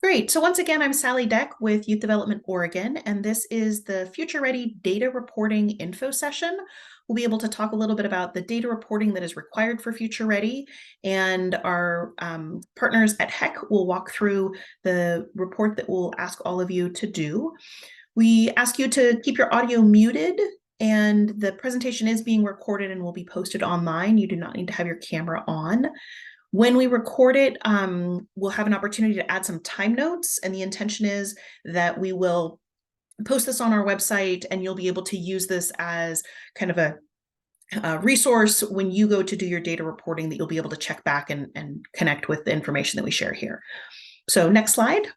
Great. So once again, I'm Sally Deck with Youth Development Oregon, and this is the Future Ready Data Reporting Info Session. We'll be able to talk a little bit about the data reporting that is required for Future Ready, and our partners at HEC will walk through the report that we'll ask all of you to do. We ask you to keep your audio muted, and the presentation is being recorded and will be posted online. You do not need to have your camera on. When we record it, we'll have an opportunity to add some time notes, and the intention is that we will post this on our website, and you'll be able to use this as kind of a resource when you go to do your data reporting, that you'll be able to check back and connect with the information that we share here. So next slide.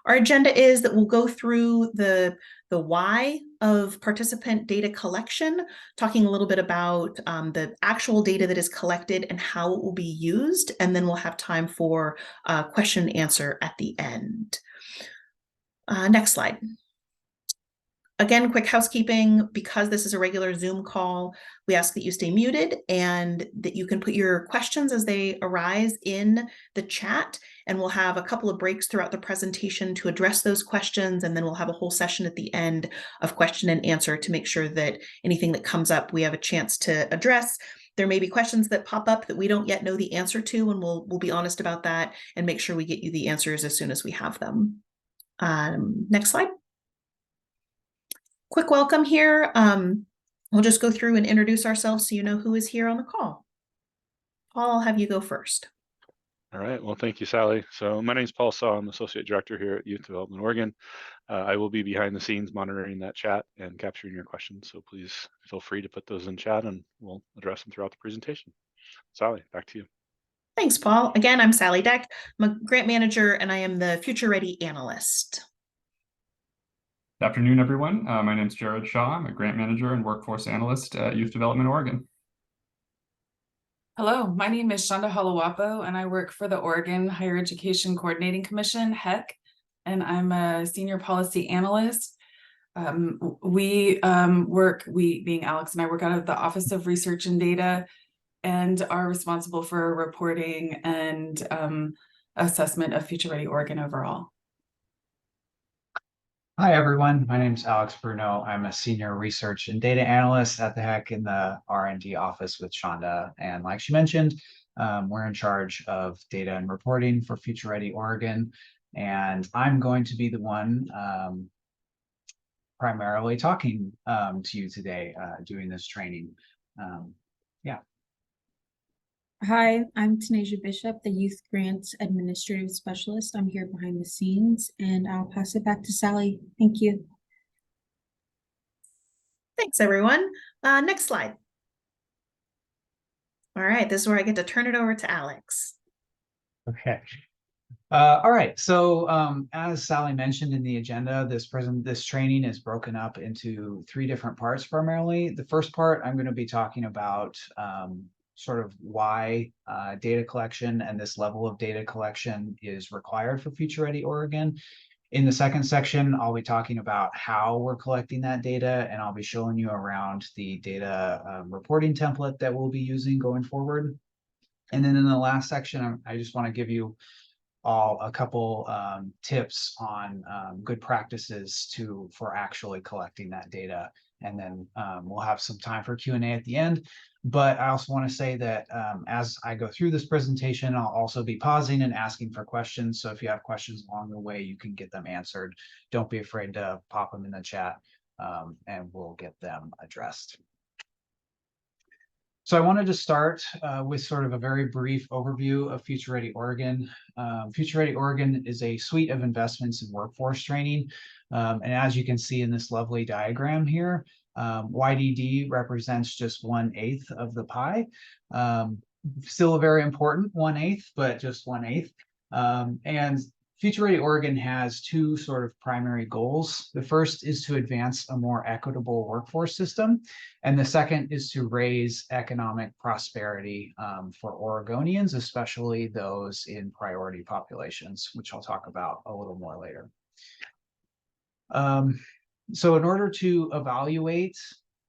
Our agenda is that we'll go through the why of participant data collection, talking a little bit about the actual data that is collected and how it will be used, and then we'll have time for question and answer at the end. Next slide. Again, quick housekeeping. Because this is a regular Zoom call, we ask that you stay muted and that you can put your questions as they arise in the chat, and we'll have a couple of breaks throughout the presentation to address those questions, and then we'll have a whole session at the end of question and answer to make sure that anything that comes up we have a chance to address. There may be questions that pop up that we don't yet know the answer to, and we'll be honest about that and make sure we get you the answers as soon as we have them. Next slide. Quick welcome here. We'll just go through and introduce ourselves so you know who is here on the call. Paul, I'll have you go first. All right. Well, thank you, Sally. So my name is Paul Saw. I'm Associate Director here at Youth Development Oregon. I will be behind the scenes monitoring that chat and capturing your questions. So please feel free to put those in chat and we'll address them throughout the presentation. Sally, back to you. Thanks, Paul. Again, I'm Sally Deck. I'm a grant manager and I am the Future Ready Analyst. Good afternoon, everyone. My name is Jared Shaw. I'm a grant manager and workforce analyst at Youth Development Oregon. Hello, my name is Shonda Halawapo, and I work for the Oregon Higher Education Coordinating Commission, HEC, and I'm a senior policy analyst. Being Alex and I work out of the Office of Research and Data and are responsible for reporting and assessment of Future Ready Oregon overall. Hi, everyone. My name is Alex Bruno. I'm a senior research and data analyst at the HEC in the R&D office with Shonda. And like she mentioned, we're in charge of data and reporting for Future Ready Oregon. And I'm going to be the one primarily talking to you today, doing this training. Yeah. Hi, I'm Tanasia Bishop, the Youth Grants Administrative Specialist. I'm here behind the scenes, and I'll pass it back to Sally. Thank you. Thanks, everyone. Next slide. All right, this is where I get to turn it over to Alex. Okay. All right. So as Sally mentioned in the agenda, this training is broken up into 3 different parts primarily. The first part, I'm going to be talking about sort of why data collection and this level of data collection is required for Future Ready Oregon. In the second section, I'll be talking about how we're collecting that data, and I'll be showing you around the data reporting template that we'll be using going forward. And then in the last section, I just want to give you all a couple tips on good practices for actually collecting that data. And then we'll have some time for Q&A at the end. But I also want to say that as I go through this presentation, I'll also be pausing and asking for questions. So if you have questions along the way, you can get them answered. Don't be afraid to pop them in the chat and we'll get them addressed. So I wanted to start with sort of a very brief overview of Future Ready Oregon. Future Ready Oregon is a suite of investments in workforce training. And as you can see in this lovely diagram here, YDD represents just 1/8 of the pie. Still a very important 1/8, but just 1/8. And Future Ready Oregon has 2 sort of primary goals. The first is to advance a more equitable workforce system, and the second is to raise economic prosperity for Oregonians, especially those in priority populations, which I'll talk about a little more later. So in order to evaluate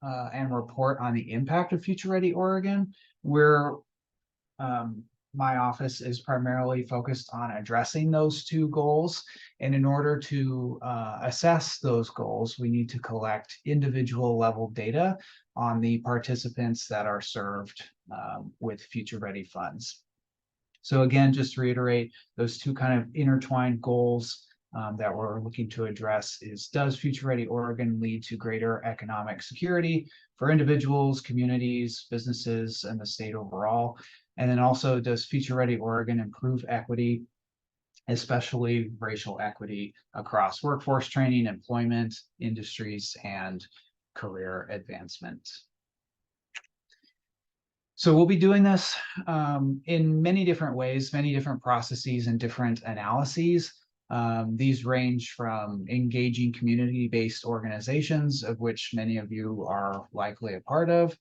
and report on the impact of Future Ready Oregon, we're my office is primarily focused on addressing those two goals. And in order to assess those goals, we need to collect individual level data on the participants that are served with Future Ready funds. So again, just to reiterate, those two kind of intertwined goals that we're looking to address is, does Future Ready Oregon lead to greater economic security for individuals, communities, businesses, and the state overall? And then also, does Future Ready Oregon improve equity, especially racial equity across workforce training, employment, industries, and career advancement? So we'll be doing this in many different ways, many different processes and different analyses. These range from engaging community-based organizations, of which many of you are likely a part of,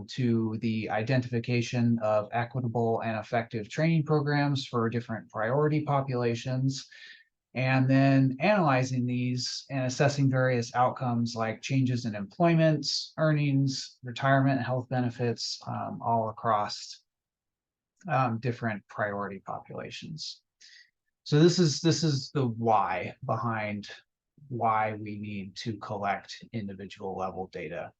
to the identification of equitable and effective training programs for different priority populations, and then analyzing these and assessing various outcomes like changes in employment, earnings, retirement, health benefits, all across different priority populations. So this is the why behind why we need to collect individual level data.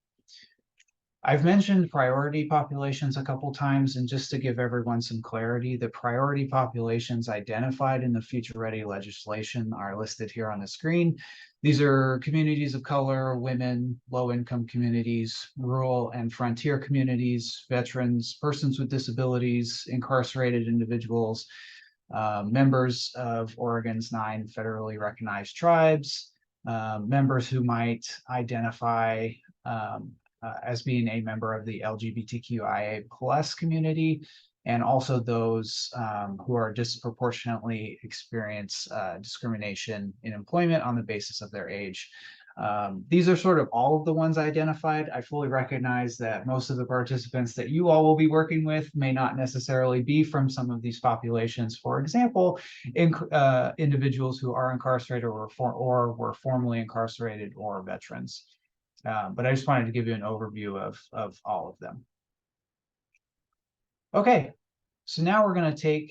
I've mentioned priority populations a couple times, and just to give everyone some clarity, the priority populations identified in the Future Ready legislation are listed here on the screen. These are communities of color, women, low-income communities, rural and frontier communities, veterans, persons with disabilities, incarcerated individuals, members of Oregon's 9 federally recognized tribes, members who might identify as being a member of the LGBTQIA plus community, and also those who are disproportionately experience discrimination in employment on the basis of their age. These are sort of all of the ones identified. I fully recognize that most of the participants that you all will be working with may not necessarily be from some of these populations. For example, individuals who are incarcerated or were formerly incarcerated, or veterans. But I just wanted to give you an overview of all of them. Okay, so now we're going to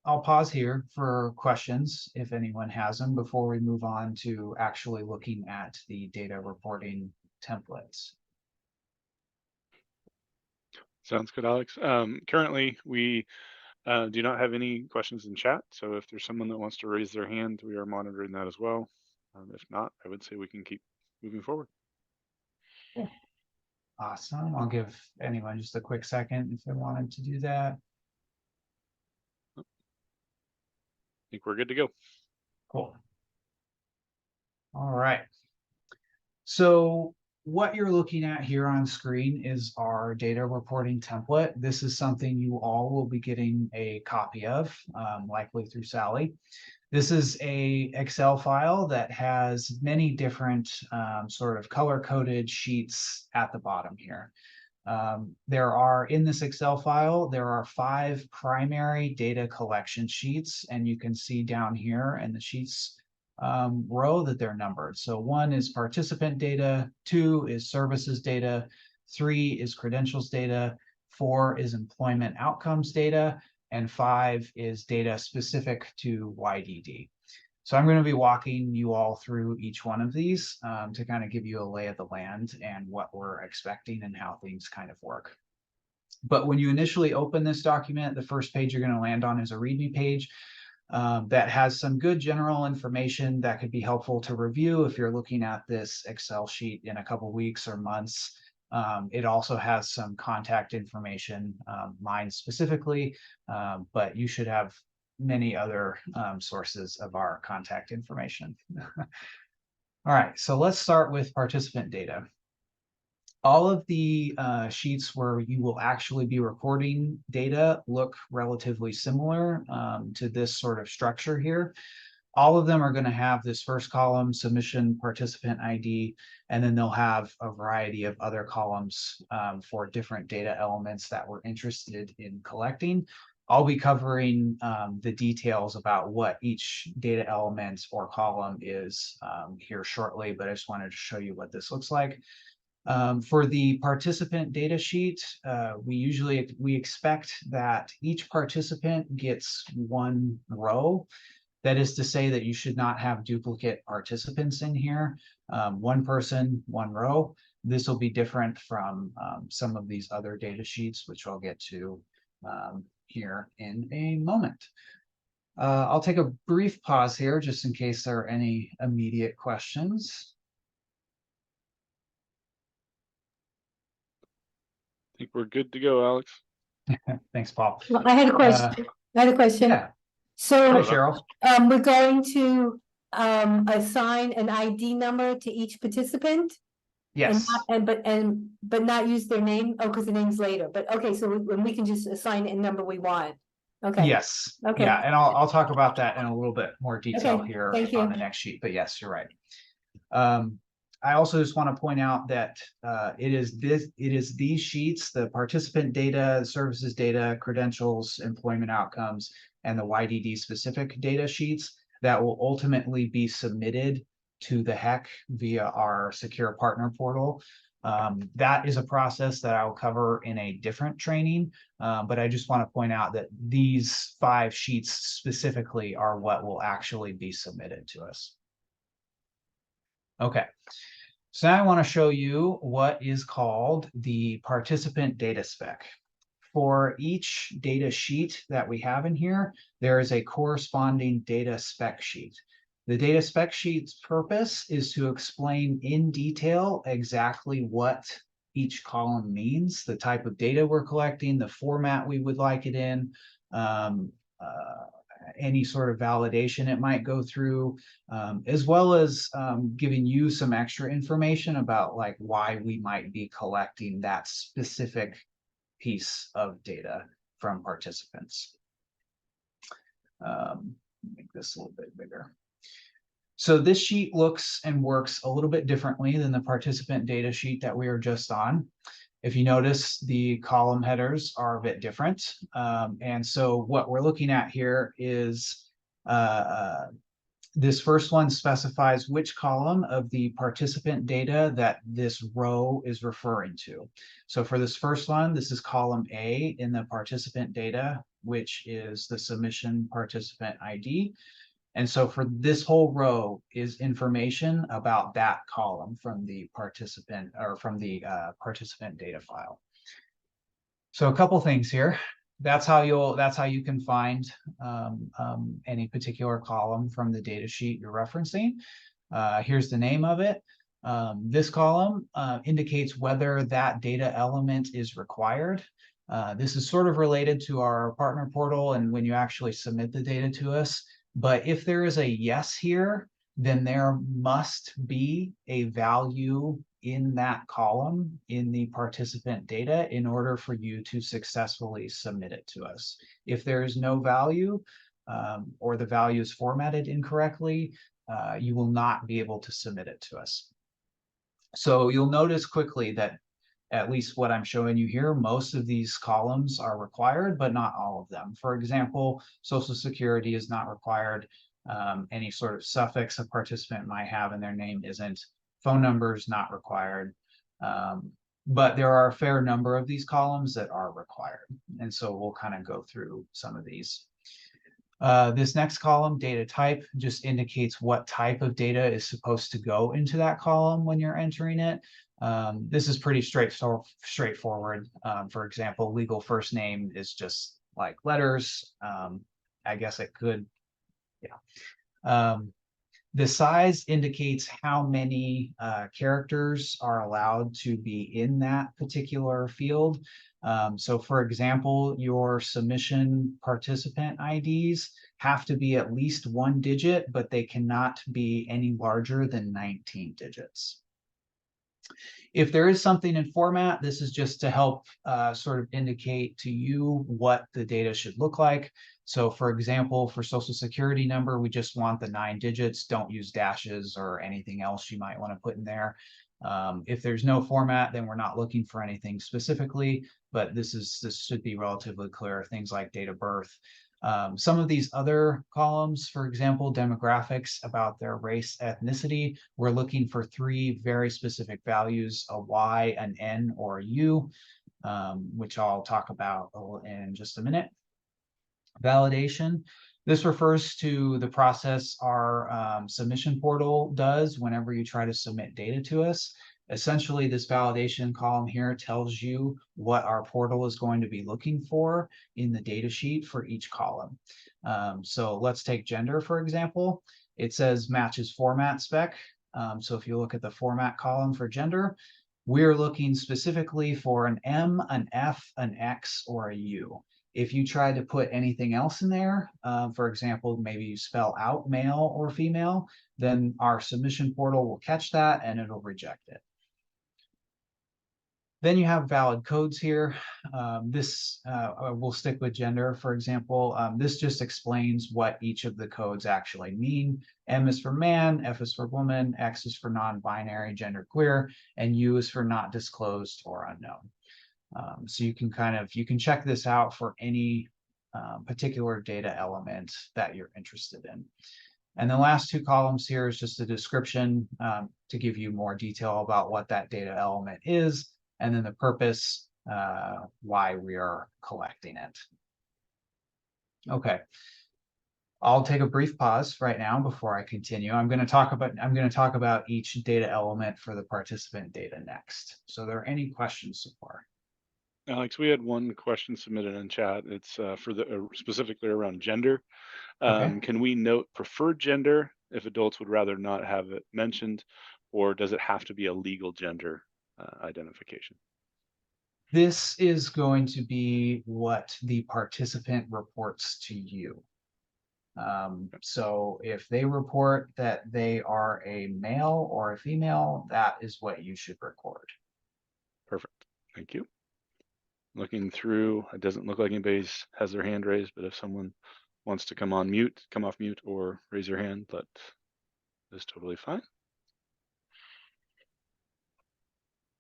I'll pause here for questions if anyone has them before we move on to actually looking at the data reporting templates. Sounds good, Alex. Currently, we do not have any questions in chat. So if there's someone that wants to raise their hand, we are monitoring that as well. If not, I would say we can keep moving forward. Awesome. I'll give anyone just a quick second if they wanted to do that. I think we're good to go. Cool. All right. So what you're looking at here on screen is our data reporting template. This is something you all will be getting a copy of, likely through Sally. This is a Excel file that has many different sort of color-coded sheets at the bottom here. In this Excel file, there are 5 primary data collection sheets, and you can see down here in the sheets row that they're numbered. So 1 is participant data, 2 is services data, 3 is credentials data, 4 is employment outcomes data, and 5 is data specific to YDD. So I'm going to be walking you all through each one of these to kind of give you a lay of the land and what we're expecting and how things kind of work. But when you initially open this document, the first page you're going to land on is a README page that has some good general information that could be helpful to review if you're looking at this Excel sheet in a couple weeks or months. It also has some contact information, mine specifically, but you should have many other sources of our contact information. All right, so let's start with participant data. All of the sheets where you will actually be reporting data look relatively similar to this sort of structure here. All of them are going to have this first column, submission participant ID, and then they'll have a variety of other columns for different data elements that we're interested in collecting. I'll be covering the details about what each data element or column is here shortly, but I just wanted to show you what this looks like. For the participant data sheet, we expect that each participant gets one row. That is to say that you should not have duplicate participants in here. One person, one row. This will be different from some of these other data sheets, which I'll get to here in a moment. I'll take a brief pause here just in case there are any immediate questions. I think we're good to go, Alex. Thanks, Paul. Well, I had a question. I had a question. Yeah. Hi, So, Cheryl. we're going to assign an ID number to each participant Yes. but not use their name. Oh, because the name's later. But okay, so we can just assign a number we want. Okay. Yes. Okay. Yeah, and I'll talk about that in a little bit more detail Okay, here thank you. on the next sheet. But yes, you're right. I also just want to point out that it is these sheets, the participant data, services data, credentials, employment outcomes, and the YDD specific data sheets that will ultimately be submitted to the HEC via our secure partner portal. That is a process that I will cover in a different training, but I just want to point out that these 5 sheets specifically are what will actually be submitted to us. Okay, so now I want to show you what is called the participant data spec. For each data sheet that we have in here, there is a corresponding data spec sheet. The data spec sheet's purpose is to explain in detail exactly what each column means, the type of data we're collecting, the format we would like it in, any sort of validation it might go through, as well as giving you some extra information about like why we might be collecting that specific piece of data from participants. Make this a little bit bigger. So this sheet looks and works a little bit differently than the participant data sheet that we were just on. If you notice, the column headers are a bit different. And so what we're looking at here is this first one specifies which column of the participant data that this row is referring to. So for this first one, this is column A in the participant data, which is the submission participant ID. And so for this whole row is information about that column from the participant or from the participant data file. So a couple things here. That's how you can find any particular column from the data sheet you're referencing. Here's the name of it. This column indicates whether that data element is required. This is sort of related to our partner portal and when you actually submit the data to us. But if there is a yes here, then there must be a value in that column in the participant data in order for you to successfully submit it to us. If there is no value or the value is formatted incorrectly, you will not be able to submit it to us. So you'll notice quickly that at least what I'm showing you here, most of these columns are required, but not all of them. For example, Social Security is not required. Any sort of suffix a participant might have in their name isn't. Phone number is not required. But there are a fair number of these columns that are required. And so we'll kind of go through some of these. This next column, data type, just indicates what type of data is supposed to go into that column when you're entering it. This is pretty straightforward. For example, legal first name is just like letters. I guess it could, yeah. The size indicates how many characters are allowed to be in that particular field. So for example, your submission participant IDs have to be at least 1 digit, but they cannot be any larger than 19 digits. If there is something in format, this is just to help sort of indicate to you what the data should look like. So for example, for Social Security number, we just want the 9 digits. Don't use dashes or anything else you might want to put in there. If there's no format, then we're not looking for anything specifically, but this should be relatively clear. Things like date of birth. Some of these other columns, for example, demographics about their race, ethnicity, we're looking for 3 very specific values, a Y, an N, or a U, which I'll talk about in just a minute. Validation. This refers to the process our submission portal does whenever you try to submit data to us. Essentially, this validation column here tells you what our portal is going to be looking for in the data sheet for each column. So let's take gender, for example. It says matches format spec. So if you look at the format column for gender, we're looking specifically for an M, an F, an X, or a U. If you try to put anything else in there, for example, maybe you spell out male or female, then our submission portal will catch that and it'll reject it. Then you have valid codes here. We'll stick with gender, for example. This just explains what each of the codes actually mean. M is for man, F is for woman, X is for non-binary, genderqueer, and U is for not disclosed or unknown. So you can check this out for any particular data element that you're interested in. And the last 2 columns here is just a description to give you more detail about what that data element is, and then the purpose, why we are collecting it. Okay. I'll take a brief pause right now before I continue. I'm going to talk about each data element for the participant data next. So, are there any questions so far? Alex, we had one question submitted in chat. It's for the specifically around gender. Okay. Can we note preferred gender if adults would rather not have it mentioned, or does it have to be a legal gender identification? This is going to be what the participant reports to you. So if they report that they are a male or a female, that is what you should record. Perfect. Thank you. Looking through, it doesn't look like anybody has their hand raised, but if someone wants to come off mute or raise your hand, that is totally fine.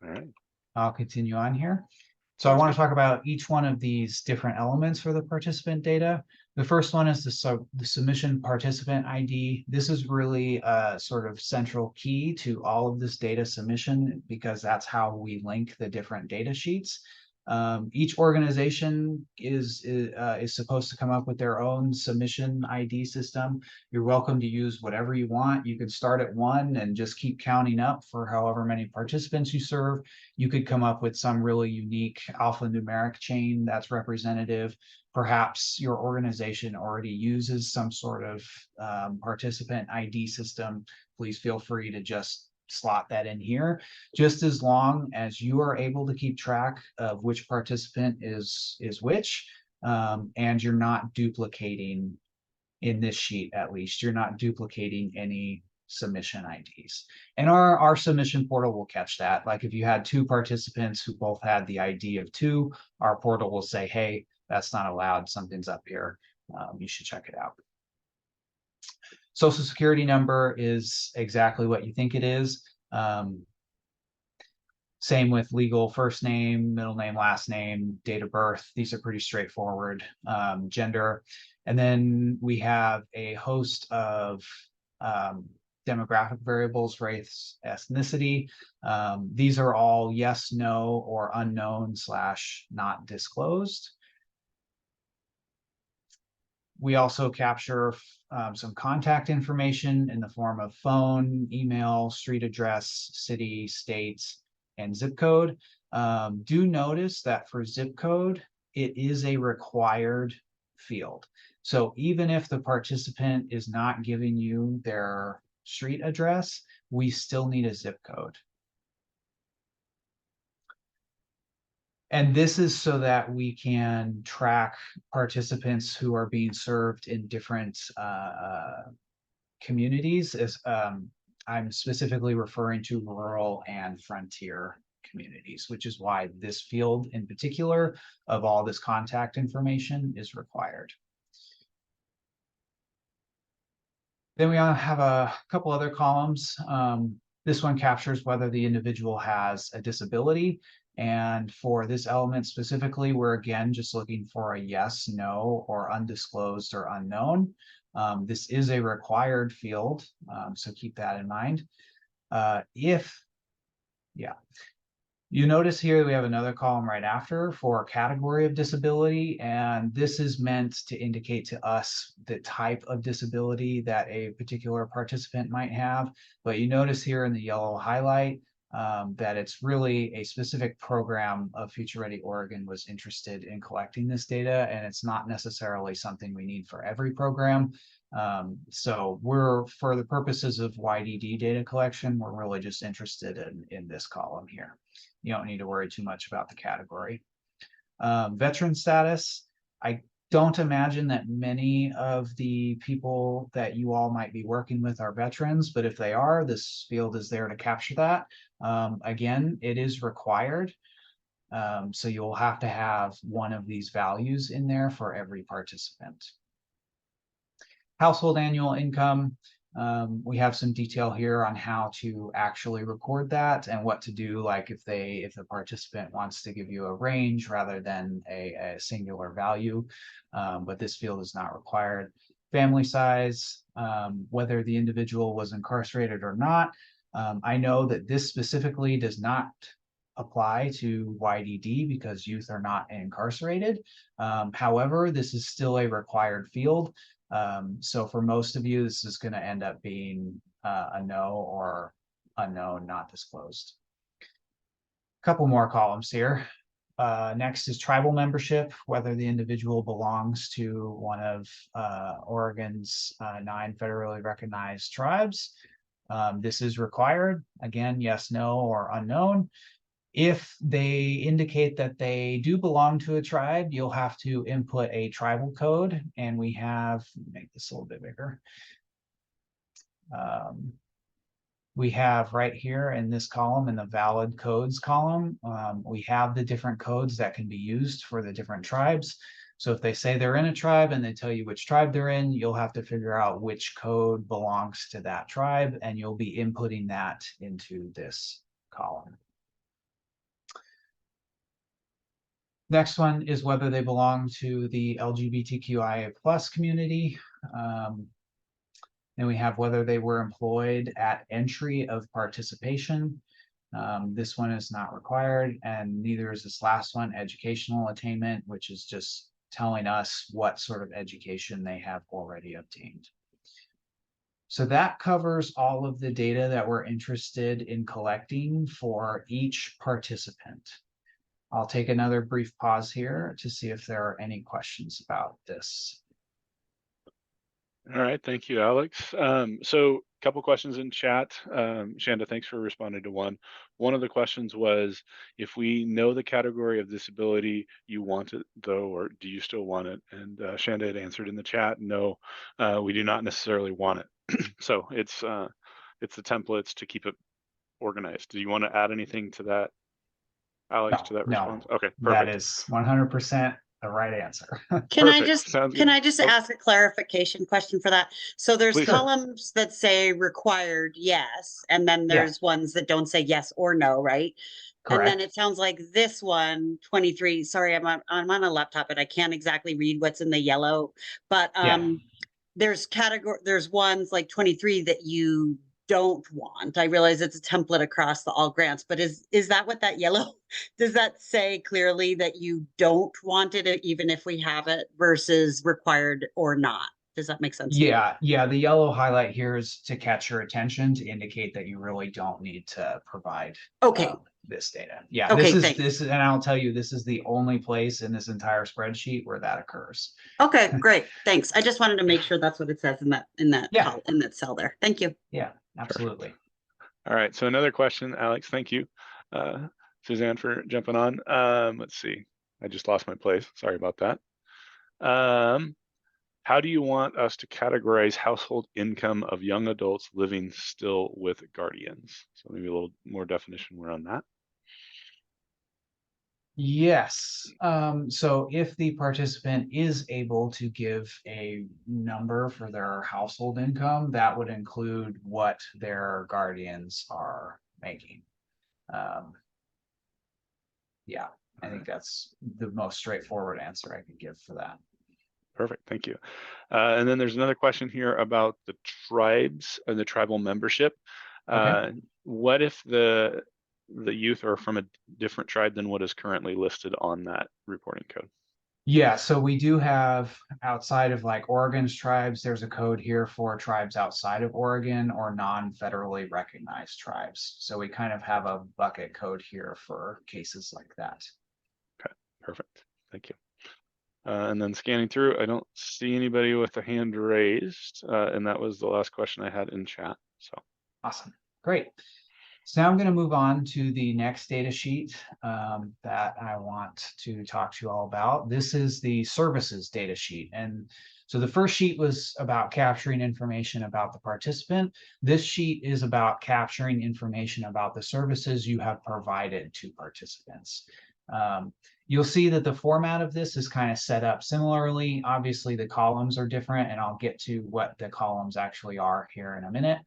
All right. I'll continue on here. So I want to talk about each one of these different elements for the participant data. The first one is the submission participant ID. This is really a sort of central key to all of this data submission because that's how we link the different data sheets. Each organization is supposed to come up with their own submission ID system. You're welcome to use whatever you want. You could start at 1 and just keep counting up for however many participants you serve. You could come up with some really unique alphanumeric chain that's representative. Perhaps your organization already uses some sort of participant ID system. Please feel free to just slot that in here, just as long as you are able to keep track of which participant is which, and you're not duplicating, in this sheet at least, you're not duplicating any submission IDs. And our submission portal will catch that. Like if you had 2 participants who both had the ID of 2, our portal will say, hey, that's not allowed, something's up here, you should check it out. Social Security number is exactly what you think it is. Same with legal first name, middle name, last name, date of birth. These are pretty straightforward. Gender. And then we have a host of demographic variables, race, ethnicity. These are all yes, no, or unknown / not disclosed. We also capture some contact information in the form of phone, email, street address, city, state, and zip code. Do notice that for zip code, it is a required field. So even if the participant is not giving you their street address, we still need a zip code. And this is so that we can track participants who are being served in different communities. I'm specifically referring to rural and frontier communities, which is why this field in particular of all this contact information is required. Then we have a couple other columns. This one captures whether the individual has a disability. And for this element specifically, we're again just looking for a yes, no, or undisclosed or unknown. This is a required field, so keep that in mind. You notice here we have another column right after for category of disability, and this is meant to indicate to us the type of disability that a particular participant might have. But you notice here in the yellow highlight that it's really a specific program of Future Ready Oregon was interested in collecting this data, and it's not necessarily something we need for every program. So we're, for the purposes of YDD data collection, we're really just interested in this column here. You don't need to worry too much about the category. Veteran status, I don't imagine that many of the people that you all might be working with are veterans, but if they are, this field is there to capture that. Again, it is required. So you'll have to have one of these values in there for every participant. Household annual income. We have some detail here on how to actually record that and what to do, like if the participant wants to give you a range rather than a singular value, but this field is not required. Family size, whether the individual was incarcerated or not. I know that this specifically does not apply to YDD because youth are not incarcerated. However, this is still a required field. So for most of you, this is going to end up being a no or unknown, not disclosed. A couple more columns here. Next is tribal membership, whether the individual belongs to one of Oregon's 9 federally recognized tribes. This is required. Again, yes, no, or unknown. If they indicate that they do belong to a tribe, you'll have to input a tribal code, and we have, make this a little bit bigger. We have right here in this column, in the valid codes column, we have the different codes that can be used for the different tribes. So if they say they're in a tribe and they tell you which tribe they're in, you'll have to figure out which code belongs to that tribe, and you'll be inputting that into this column. Next one is whether they belong to the LGBTQIA+ community. Then we have whether they were employed at entry of participation. This one is not required, and neither is this last one, educational attainment, which is just telling us what sort of education they have already obtained. So that covers all of the data that we're interested in collecting for each participant. I'll take another brief pause here to see if there are any questions about this. All right, thank you, Alex. So a couple questions in chat. Shanda, thanks for responding to one. One of the questions was, if we know the category of disability you want it though, or do you still want it? And Shanda had answered in the chat, no, we do not necessarily want it. So it's the templates to keep it organized. Do you want to add anything to that, Alex, to that response? Okay, perfect. That is 100% the right answer. Can I Perfect. just Sounds can good. I just Oh. ask a clarification question for that? So there's Please. columns that say required yes, and then there's ones that don't say yes or no, right? And then Correct. it sounds like this one, 23, sorry, I'm on a laptop, but I can't exactly read what's in the yellow, but there's ones like 23 that you don't want. I realize it's a template across all grants, but is that what that yellow, does that say clearly that you don't want it even if we have it versus required or not? Does that make sense? Yeah, the yellow highlight here is to catch your attention, to indicate that you really don't need to provide this data. Yeah, okay, this is, and I'll tell you, this is the only place in this entire spreadsheet where that occurs. Okay, great. Thanks. I just wanted to make sure that's what it says in that cell there. Thank you. Yeah, absolutely. Sure. All right, so another question, Alex, thank you. Suzanne for jumping on. Let's see, I just lost my place. Sorry about that. How do you want us to categorize household income of young adults living still with guardians? So maybe a little more definition around that. Yes. So if the participant is able to give a number for their household income, that would include what their guardians are making. yeah, I think that's the most straightforward answer I could give for that. Perfect, thank you. And then there's another question here about the tribes and the tribal membership. Okay. What if the youth are from a different tribe than what is currently listed on that reporting code? Yeah, so we do have, outside of like Oregon's tribes, there's a code here for tribes outside of Oregon or non-federally recognized tribes. So we kind of have a bucket code here for cases like that. Okay, perfect, thank you. And then scanning through, I don't see anybody with a hand raised, and that was the last question I had in chat. So awesome, great. So now I'm going to move on to the next data sheet that I want to talk to you all about. This is the services data sheet. And so the first sheet was about capturing information about the participant. This sheet is about capturing information about the services you have provided to participants. You'll see that the format of this is kind of set up similarly. Obviously, the columns are different, and I'll get to what the columns actually are here in a minute.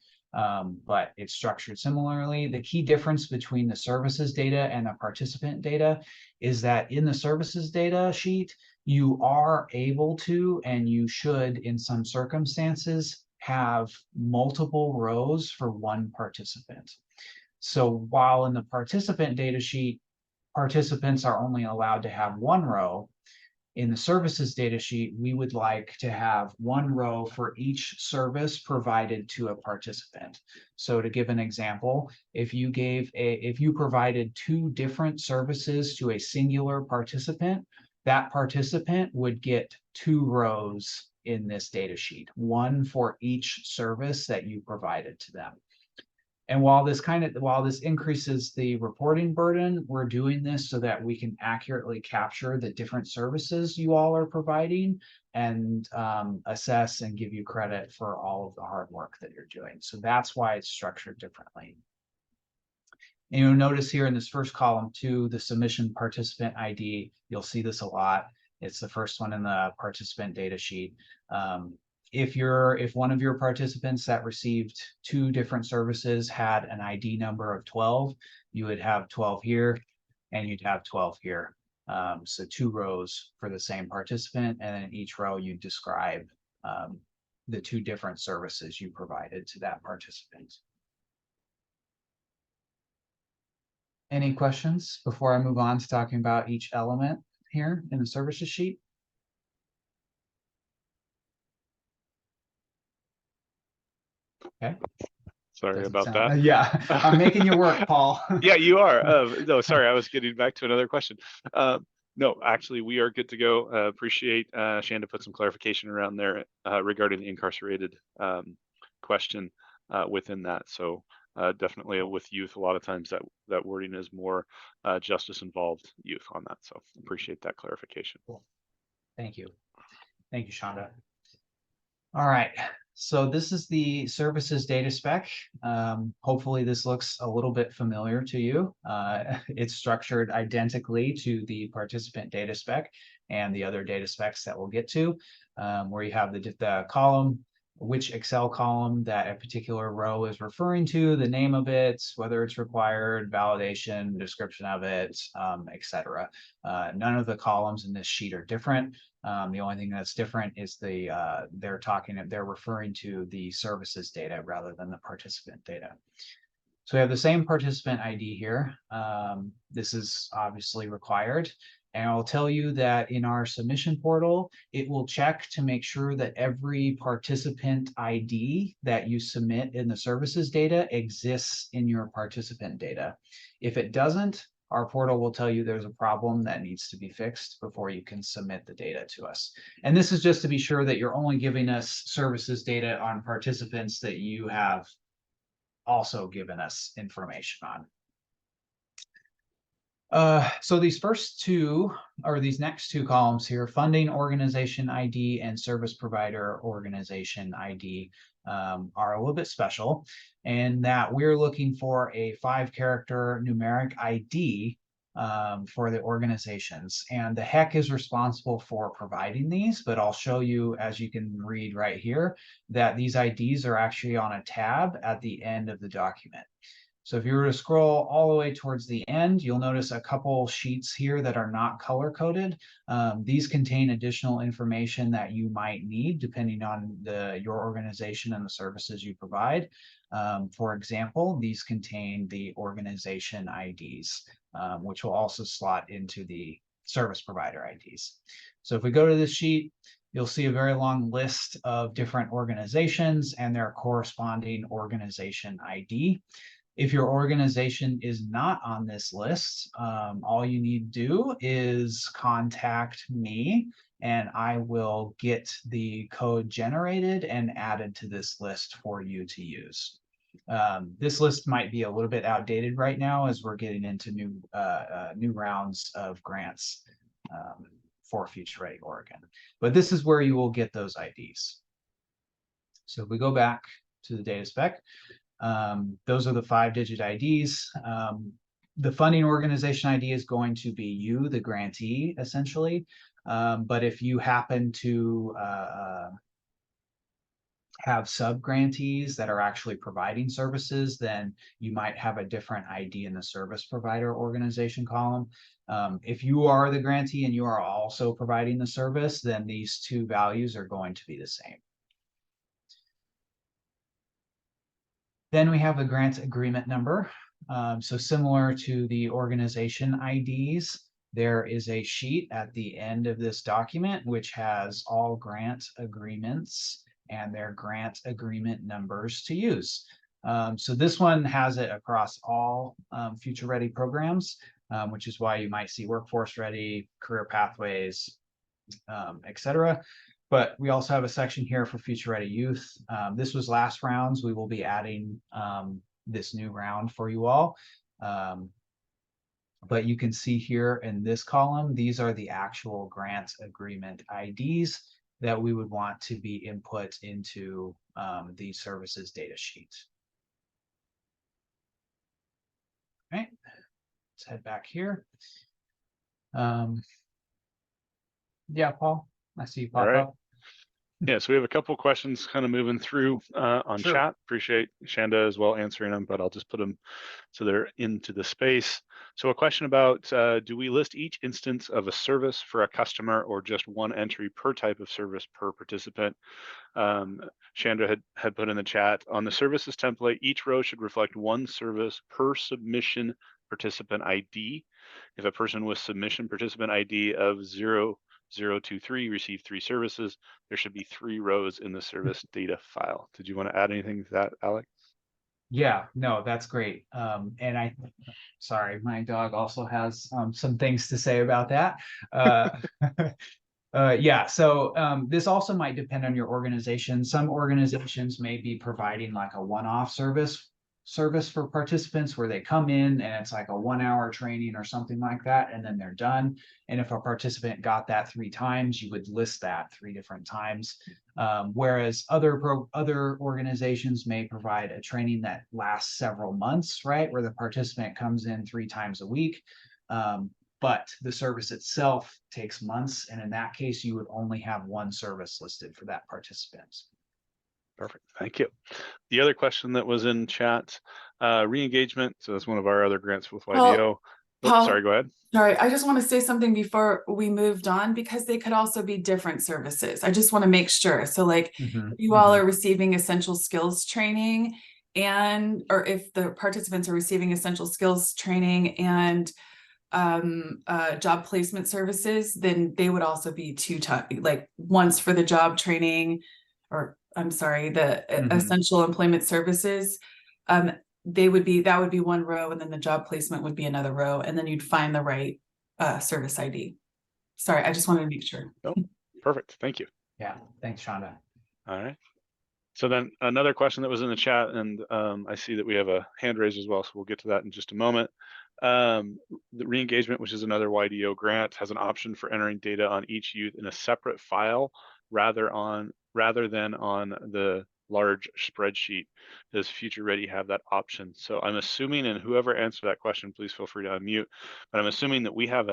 But it's structured similarly. The key difference between the services data and the participant data is that in the services data sheet, you are able to, and you should in some circumstances, have multiple rows for one participant. So while in the participant data sheet, participants are only allowed to have one row, in the services data sheet, we would like to have one row for each service provided to a participant. So to give an example, if you provided 2 different services to a singular participant, that participant would get 2 rows in this data sheet, one for each service that you provided to them. And while this increases the reporting burden, we're doing this so that we can accurately capture the different services you all are providing and assess and give you credit for all of the hard work that you're doing. So that's why it's structured differently. And you'll notice here in this first column too, the submission participant ID, you'll see this a lot. It's the first one in the participant data sheet. If one of your participants that received 2 different services had an ID number of 12, you would have 12 here and you'd have 12 here. So 2 rows for the same participant, and in each row you describe the 2 different services you provided to that participant. Any questions before I move on to talking about each element here in the services sheet? Okay. sorry about that. Yeah, I'm making you work, Paul. Yeah, you are. No, sorry, I was getting back to another question. No, actually, we are good to go. Appreciate Shanda put some clarification around there regarding the incarcerated question within that. So definitely with youth, a lot of times that wording is more justice involved youth on that. So appreciate that clarification. Cool. Thank you. Thank you, Shanda. All right. So this is the services data spec. Hopefully this looks a little bit familiar to you. It's structured identically to the participant data spec and the other data specs that we'll get to, where you have the column, which Excel column that a particular row is referring to, the name of it, whether it's required, validation, description of it, etc. None of the columns in this sheet are different. The only thing that's different is they're referring to the services data rather than the participant data. So we have the same participant ID here. This is obviously required. And I'll tell you that in our submission portal, it will check to make sure that every participant ID that you submit in the services data exists in your participant data. If it doesn't, our portal will tell you there's a problem that needs to be fixed before you can submit the data to us. And this is just to be sure that you're only giving us services data on participants that you have also given us information on. So these next 2 columns here, funding organization ID and service provider organization ID, are a little bit special, in that we're looking for a 5-character numeric ID for the organizations. And the HEC is responsible for providing these, but I'll show you, as you can read right here, that these IDs are actually on a tab at the end of the document. So if you were to scroll all the way towards the end, you'll notice a couple sheets here that are not color-coded. These contain additional information that you might need depending on your organization and the services you provide. For example, these contain the organization IDs, which will also slot into the service provider IDs. So if we go to this sheet, you'll see a very long list of different organizations and their corresponding organization ID. If your organization is not on this list, all you need to do is contact me and I will get the code generated and added to this list for you to use. This list might be a little bit outdated right now as we're getting into new rounds of grants for Future Ready Oregon. But this is where you will get those IDs. So if we go back to the data spec, those are the 5-digit IDs. The funding organization ID is going to be you, the grantee, essentially. But if you happen to have sub-grantees that are actually providing services, then you might have a different ID in the service provider organization column. If you are the grantee and you are also providing the service, then these two values are going to be the same. Then we have the grant agreement number. So similar to the organization IDs, there is a sheet at the end of this document which has all grant agreements and their grant agreement numbers to use. So this one has it across all Future Ready programs, which is why you might see Workforce Ready, Career Pathways, etc. But we also have a section here for Future Ready Youth. This was last rounds. We will be adding this new round for you all. But you can see here in this column, these are the actual grant agreement IDs that we would want to be input into the services data sheet. All right, let's head back here. Yeah, Paul, I see you pop up. Yeah, so we have a couple questions kind of moving through on chat. Appreciate Shanda as well answering them, but I'll just put them so they're into the space. So a question about, do we list each instance of a service for a customer or just one entry per type of service per participant? Shanda had put in the chat, on the services template, each row should reflect one service per submission participant ID. If a person with submission participant ID of 0023 received 3 services, there should be 3 rows in the service data file. Did you want to add anything to that, Alec? Yeah, no, that's great. And sorry, my dog also has some things to say about that. Yeah, so this also might depend on your organization. Some organizations may be providing like a one-off service for participants where they come in and it's like a 1-hour training or something like that, and then they're done. And if a participant got that 3 times, you would list that 3 different times. Whereas other organizations may provide a training that lasts several months, right? Where the participant comes in 3 times a week. But the service itself takes months. And in that case, you would only have 1 service listed for that participant. Perfect, thank you. The other question that was in chat, re-engagement. So that's one of our other grants with YDO. Paul, sorry, go ahead. Sorry, I just want to say something before we moved on, because they could also be different services. I just want to make sure. So like you all are receiving essential skills training, or if the participants are receiving essential skills training and job placement services, then they would also be 2 times, like once for the job training, or I'm sorry, the essential employment services. That would be 1 row, and then the job placement would be another row, and then you'd find the right service ID. Sorry, I just wanted to make sure. Oh, perfect, thank you. Yeah, thanks, Shanda. All right. So then another question that was in the chat, and I see that we have a hand raised as well, so we'll get to that in just a moment. The re-engagement, which is another YDO grant, has an option for entering data on each youth in a separate file rather than on the large spreadsheet. Does Future Ready have that option? So I'm assuming, and whoever answered that question, please feel free to unmute, but I'm assuming that we have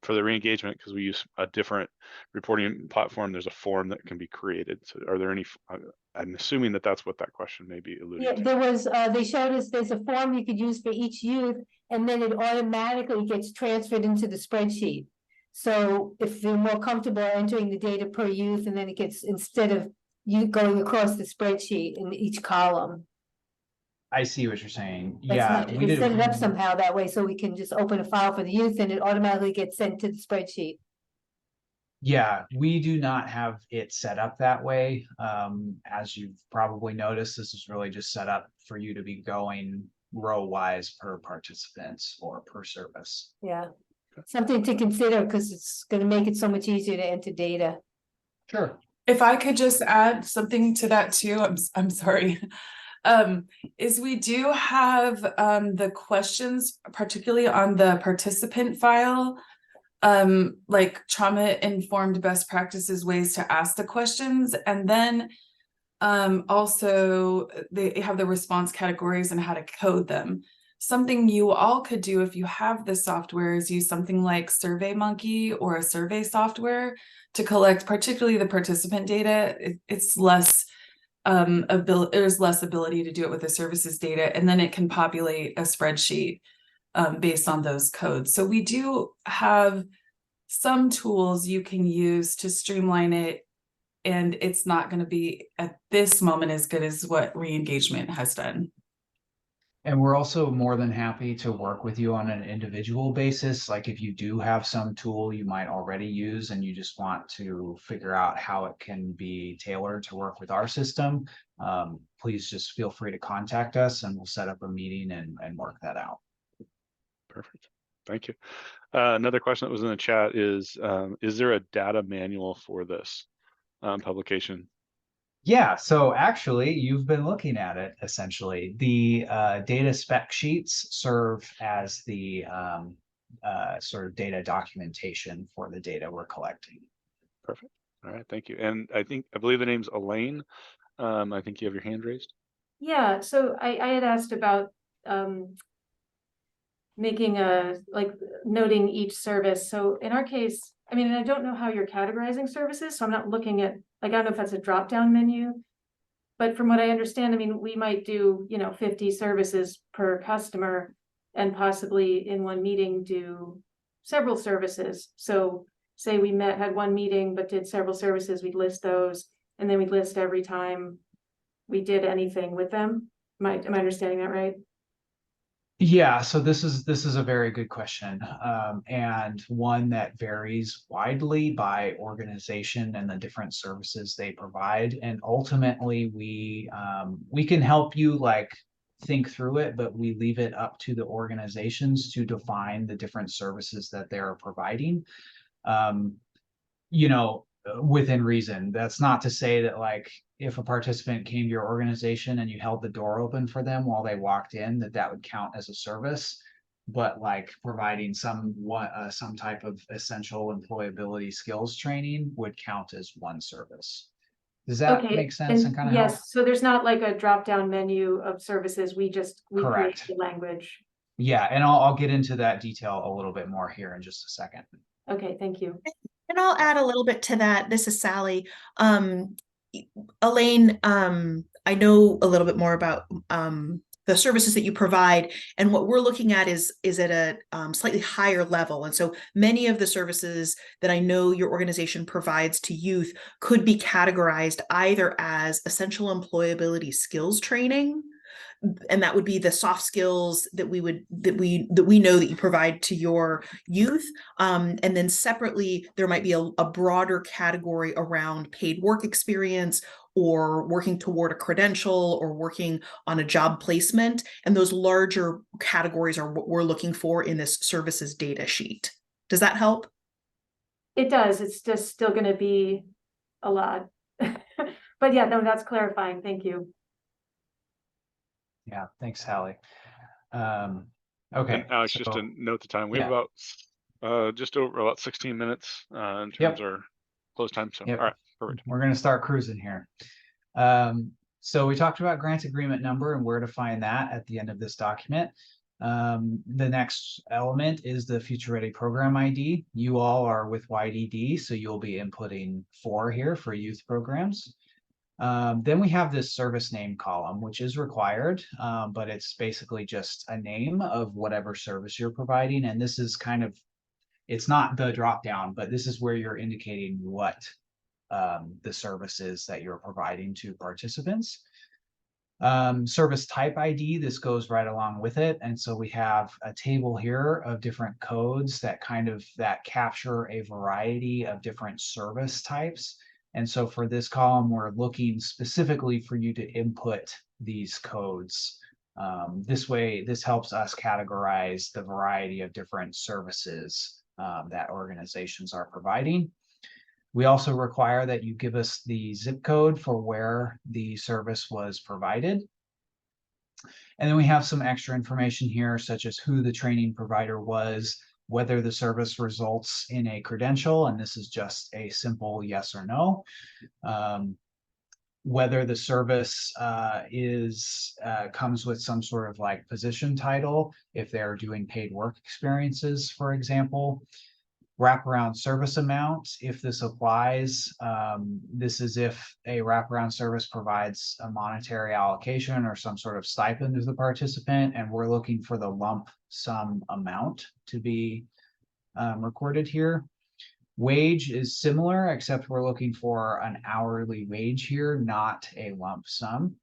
for the re-engagement, because we use a different reporting platform, there's a form that can be created. So are there any, I'm assuming that that's what that question may be alluding Yeah, to. there was, they showed us there's a form you could use for each youth, and then it automatically gets transferred into the spreadsheet. So if you're more comfortable entering the data per youth, and then it gets, instead of you going across the spreadsheet in each column. I see what you're saying. That's Yeah, not, we did. set it up somehow that way, so we can just open a file for the youth and it automatically gets sent to the spreadsheet. Yeah, we do not have it set up that way. As you've probably noticed, this is really just set up for you to be going row wise per participants or per service. Yeah, something to consider, because it's gonna make it so much easier to enter data. Sure. If I could just add something to that too, I'm sorry. Is we do have the questions, particularly on the participant file, like trauma-informed best practices, ways to ask the questions, and then also they have the response categories and how to code them. Something you all could do if you have the software is use something like SurveyMonkey or a survey software to collect particularly the participant data. It's less there's less ability to do it with the services data, and then it can populate a spreadsheet based on those codes. So we do have some tools you can use to streamline it, and it's not going to be at this moment as good as what re-engagement has done. And we're also more than happy to work with you on an individual basis. Like if you do have some tool you might already use and you just want to figure out how it can be tailored to work with our system, please just feel free to contact us and we'll set up a meeting and work that out. Perfect. Thank you. Another question that was in the chat is there a data manual for this publication? Yeah, so actually you've been looking at it essentially. The data spec sheets serve as the sort of data documentation for the data we're collecting. Perfect. All right, thank you. And I believe the name's Elaine. I think you have your hand raised. Yeah, so I had asked about making noting each service. So in our case, I mean, I don't know how you're categorizing services, so I'm not looking at, I don't know if that's a drop-down menu. But from what I understand, I mean, we might do, 50 services per customer and possibly in one meeting do several services. So say we had one meeting, but did several services, we'd list those, and then we'd list every time we did anything with them. Am I understanding that right? Yeah, so this is a very good question, and one that varies widely by organization and the different services they provide. And ultimately, we can help you think through it, but we leave it up to the organizations to define the different services that they're providing. Within reason. That's not to say that if a participant came to your organization and you held the door open for them while they walked in, that would count as a service. But providing some type of essential employability skills training would count as one service. Does that make sense and kind of help? Yes, so there's not a drop-down menu of services. We create the language. Yeah, and I'll get into that detail a little bit more here in just a second. Okay, thank you. And I'll add a little bit to that. This is Sally. Elaine, I know a little bit more about the services that you provide, and what we're looking at is at a slightly higher level. And so many of the services that I know your organization provides to youth could be categorized either as essential employability skills training, and that would be the soft skills that we know that you provide to your youth. And then separately, there might be a broader category around paid work experience or working toward a credential or working on a job placement. And those larger categories are what we're looking for in this services data sheet. Does that help? It does. It's just still going to be a lot. But yeah, no, that's clarifying. Thank you. Yeah, thanks, Sally. Okay. And Alex, just to note the time, we have about just over about 16 minutes in terms of our close time. So, all right, perfect. We're going to start cruising here. So we talked about grant agreement number and where to find that at the end of this document. The next element is the Future Ready Program ID. You all are with YDD, so you'll be inputting 4 here for youth programs. Then we have this service name column, which is required, but it's basically just a name of whatever service you're providing. And this is kind of, it's not the drop down, but this is where you're indicating what the service is that you're providing to participants. Service type ID, this goes right along with it. And so we have a table here of different codes that capture a variety of different service types. And so for this column, we're looking specifically for you to input these codes. This way, this helps us categorize the variety of different services that organizations are providing. We also require that you give us the zip code for where the service was provided. And then we have some extra information here, such as who the training provider was, whether the service results in a credential, and this is just a simple yes or no. Whether the service comes with some sort of like position title, if they're doing paid work experiences, for example. Wraparound service amount, if this applies, this is if a wraparound service provides a monetary allocation or some sort of stipend to the participant, and we're looking for the lump sum amount to be recorded here. Wage is similar, except we're looking for an hourly wage here, not a lump sum.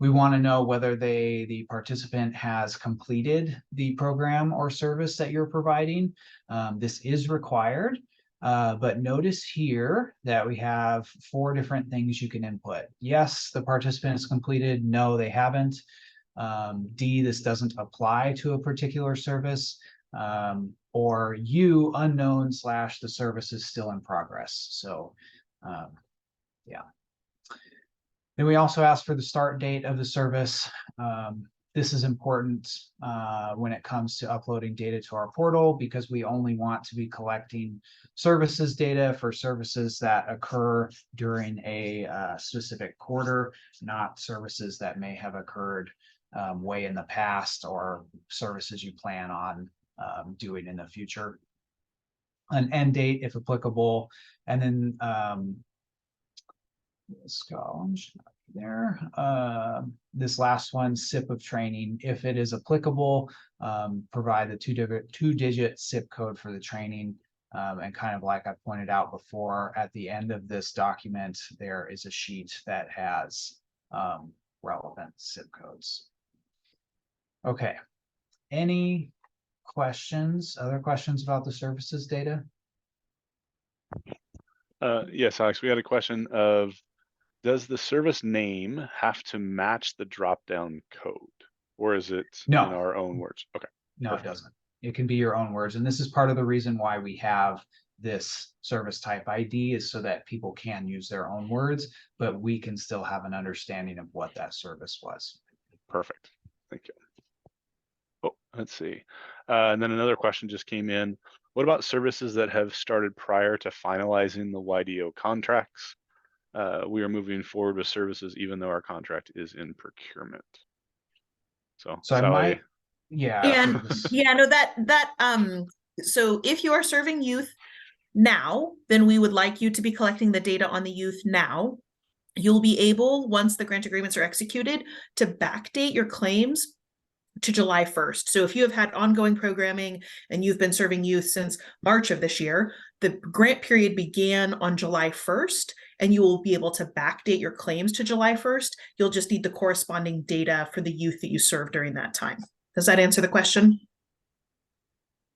We want to know whether the participant has completed the program or service that you're providing. This is required, but notice here that we have 4 different things you can input. Yes, the participant has completed. No, they haven't. D, this doesn't apply to a particular service. Or U, unknown / the service is still in progress. So, yeah. Then we also ask for the start date of the service. This is important when it comes to uploading data to our portal, because we only want to be collecting services data for services that occur during a specific quarter, not services that may have occurred way in the past or services you plan on doing in the future. An end date, if applicable, and then this column there. This last one, SIP of training, if it is applicable, provide the 2-digit SIP code for the training. And kind of like I pointed out before, at the end of this document, there is a sheet that has relevant SIP codes. Okay. Any questions, other questions about the services data? Yes, Alex, we had a question of, does the service name have to match the drop-down code, or is it in our own words? Okay. No, perfect. It doesn't. It can be your own words. And this is part of the reason why we have this service type ID, is so that people can use their own words, but we can still have an understanding of what that service was. Perfect. Thank you. Oh, let's see. And then another question just came in. What about services that have started prior to finalizing the YDO contracts? We are moving forward with services even though our contract is in procurement. So Sally, I might, yeah. And yeah, no, so if you are serving youth now, then we would like you to be collecting the data on the youth now. You'll be able, once the grant agreements are executed, to backdate your claims to July 1st. So if you have had ongoing programming and you've been serving youth since March of this year, the grant period began on July 1st, and you will be able to backdate your claims to July 1st. You'll just need the corresponding data for the youth that you served during that time. Does that answer the question?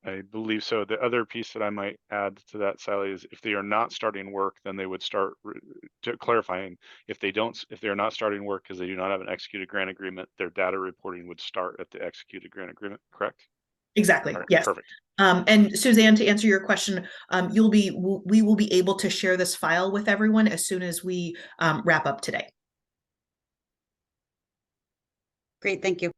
I believe so. The other piece that I might add to that, Sally, is if they are not starting work, then they would start clarifying if they are not starting work because they do not have an executed grant agreement, their data reporting would start at the executed grant agreement, correct? Exactly. Right, yes. Perfect. And Suzanne, to answer your question, we will be able to share this file with everyone as soon as we wrap up today. Great, thank you.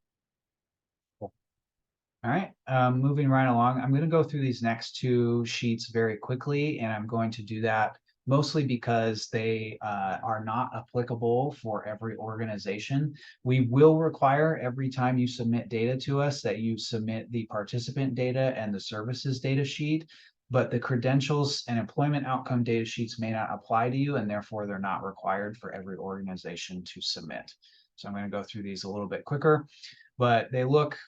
All right, moving right along. I'm going to go through these next 2 sheets very quickly, and I'm going to do that mostly because they are not applicable for every organization. We will require every time you submit data to us that you submit the participant data and the services data sheet, but the credentials and employment outcome data sheets may not apply to you, and therefore they're not required for every organization to submit. So I'm going to go through these a little bit quicker, but they look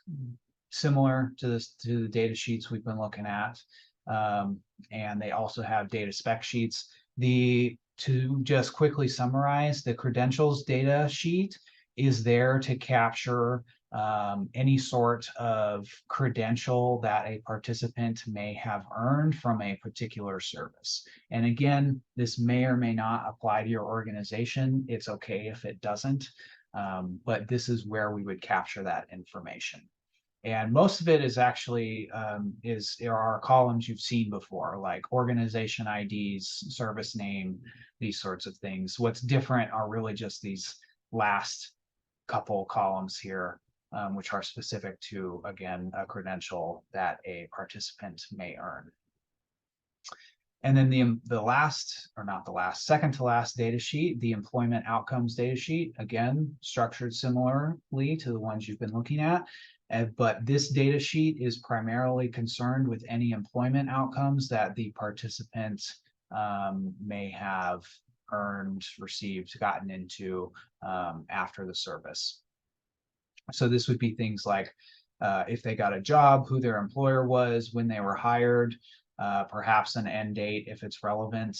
similar to the data sheets we've been looking at. And they also have data spec sheets. To just quickly summarize, the credentials data sheet is there to capture any sort of credential that a participant may have earned from a particular service. And again, this may or may not apply to your organization. It's okay if it doesn't, but this is where we would capture that information. And most of it is actually there are columns you've seen before, like organization IDs, service name, these sorts of things. What's different are really just these last couple columns here, which are specific to, again, a credential that a participant may earn. And then the last, or not the last, second to last data sheet, the employment outcomes data sheet, again, structured similarly to the ones you've been looking at. But this data sheet is primarily concerned with any employment outcomes that the participant may have earned, received, gotten into after the service. So this would be things like if they got a job, who their employer was, when they were hired, perhaps an end date if it's relevant,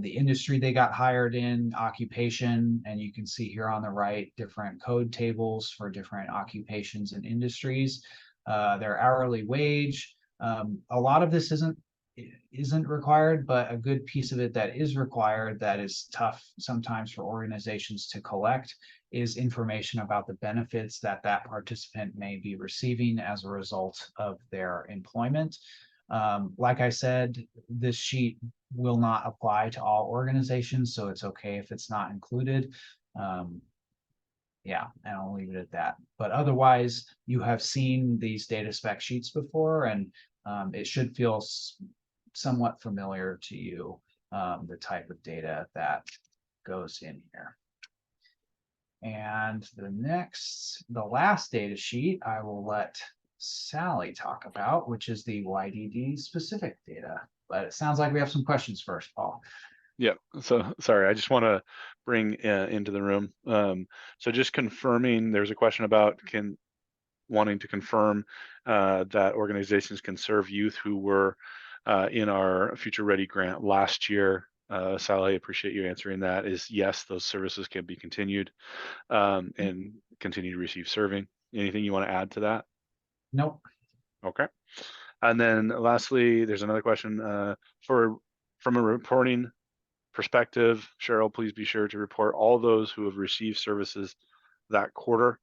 the industry they got hired in, occupation, and you can see here on the right different code tables for different occupations and industries, their hourly wage. A lot of this isn't required, but a good piece of it that is required, that is tough sometimes for organizations to collect, is information about the benefits that that participant may be receiving as a result of their employment. Like I said, this sheet will not apply to all organizations, so it's okay if it's not included. Yeah, and I'll leave it at that. But otherwise, you have seen these data spec sheets before, and it should feel somewhat familiar to you, the type of data that goes in here. And the last data sheet, I will let Sally talk about, which is the YDD specific data. But it sounds like we have some questions first, Paul. Yeah, so sorry, I just want to bring into the room. So just confirming, there's a question about wanting to confirm that organizations can serve youth who were in our Future Ready grant last year. Sally, I appreciate you answering that. Is yes, those services can be continued and continue to receive serving. Anything you want to add to that? Nope. Okay. And then lastly, there's another question from a reporting perspective. Cheryl, please be sure to report all those who have received services that quarter,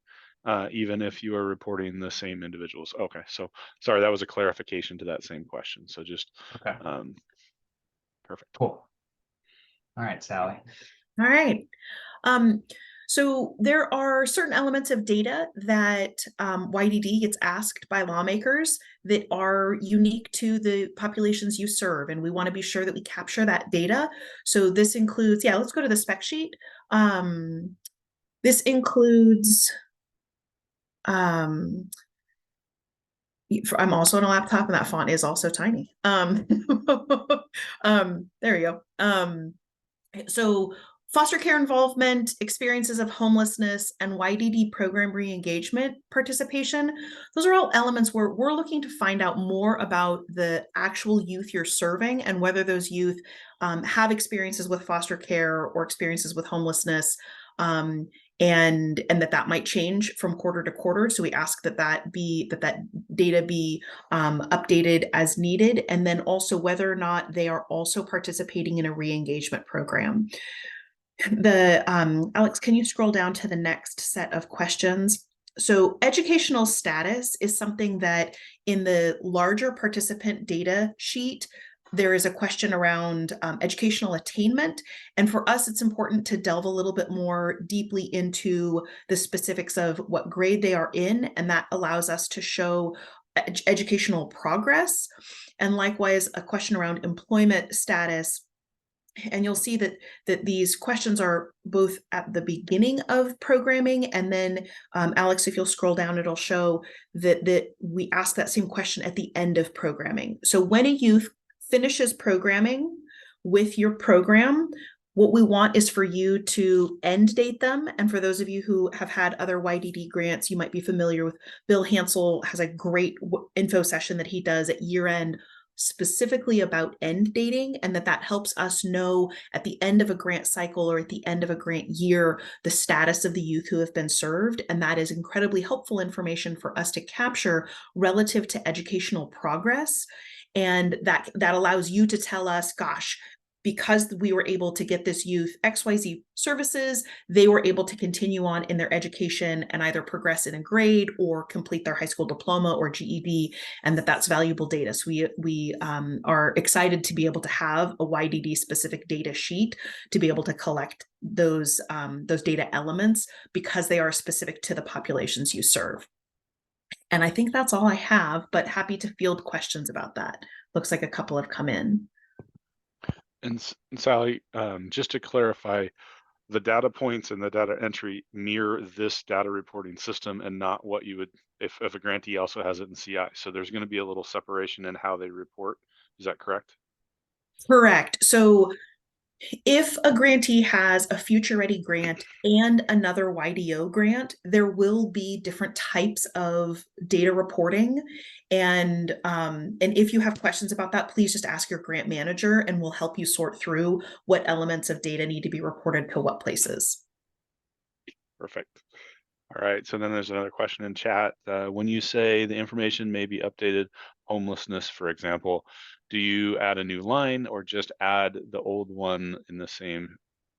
even if you are reporting the same individuals. Okay, so sorry, that was a clarification to that same question. So just okay. Perfect. Cool. All right, Sally. All right. So there are certain elements of data that YDD gets asked by lawmakers that are unique to the populations you serve, and we want to be sure that we capture that data. So this includes, yeah, let's go to the spec sheet. This includes, I'm also on a laptop, and that font is also tiny. There you go. So foster care involvement, experiences of homelessness, and YDD program re-engagement participation, those are all elements where we're looking to find out more about the actual youth you're serving and whether those youth have experiences with foster care or experiences with homelessness, and that might change from quarter to quarter. So we ask that data be updated as needed, and then also whether or not they are also participating in a re-engagement program. Alex, can you scroll down to the next set of questions? So educational status is something that in the larger participant data sheet, there is a question around educational attainment. And for us, it's important to delve a little bit more deeply into the specifics of what grade they are in, and that allows us to show educational progress. And likewise, a question around employment status and you'll see that these questions are both at the beginning of programming, and then Alex, if you'll scroll down, it'll show that we ask that same question at the end of programming. So when a youth finishes programming with your program, what we want is for you to end date them. And for those of you who have had other YDD grants, you might be familiar with Bill Hansel has a great info session that he does at year end specifically about end dating, and that helps us know at the end of a grant cycle or at the end of a grant year the status of the youth who have been served. And that is incredibly helpful information for us to capture relative to educational progress. And that allows you to tell us, gosh, because we were able to get this youth XYZ services, they were able to continue on in their education and either progress in a grade or complete their high school diploma or GED, and that's valuable data. So we are excited to be able to have a YDD specific data sheet to be able to collect those data elements because they are specific to the populations you serve. And I think that's all I have, but happy to field questions about that. Looks like a couple have come in. And Sally, just to clarify, the data points and the data entry mirror this data reporting system and not what you would, if a grantee also has it in CI. So there's going to be a little separation in how they report. Is that correct? Correct. So if a grantee has a Future Ready grant and another YDO grant, there will be different types of data reporting. And if you have questions about that, please just ask your grant manager and we'll help you sort through what elements of data need to be reported to what places. Perfect. All right, so then there's another question in chat. When you say the information may be updated, homelessness, for example, do you add a new line or just add the old one in the same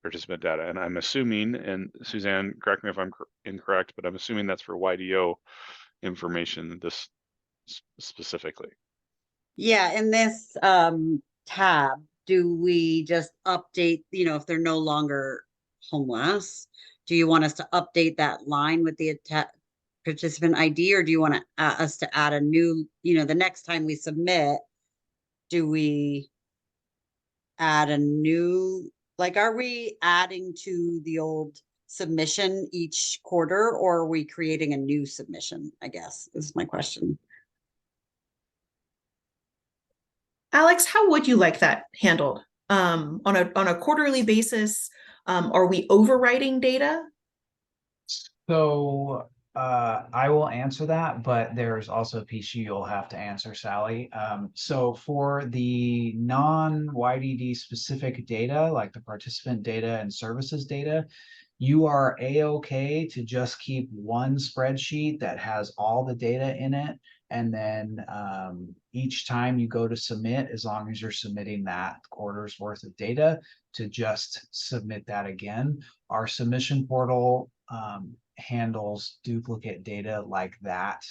participant data? And I'm assuming, and Suzanne, correct me if I'm incorrect, but I'm assuming that's for YDO information, this specifically. Yeah, in this tab, do we just update, if they're no longer homeless? Do you want us to update that line with the participant ID, or do you want us to add a new, the next time we submit, do we add a new, are we adding to the old submission each quarter, or are we creating a new submission, I guess, is my question. Alex, how would you like that handled? On a quarterly basis, are we overwriting data? So I will answer that, but there's also a piece you'll have to answer, Sally. So for the non-YDD specific data, like the participant data and services data, you are A-OK to just keep one spreadsheet that has all the data in it. And then each time you go to submit, as long as you're submitting that quarter's worth of data, to just submit that again. Our submission portal handles duplicate data like that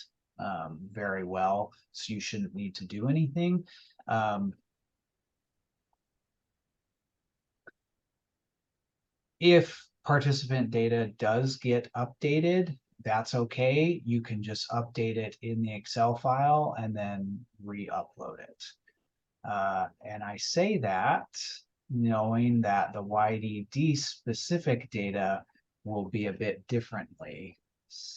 very well, so you shouldn't need to do anything. If participant data does get updated, that's okay. You can just update it in the Excel file and then re-upload it. And I say that knowing that the YDD specific data will be a bit differently,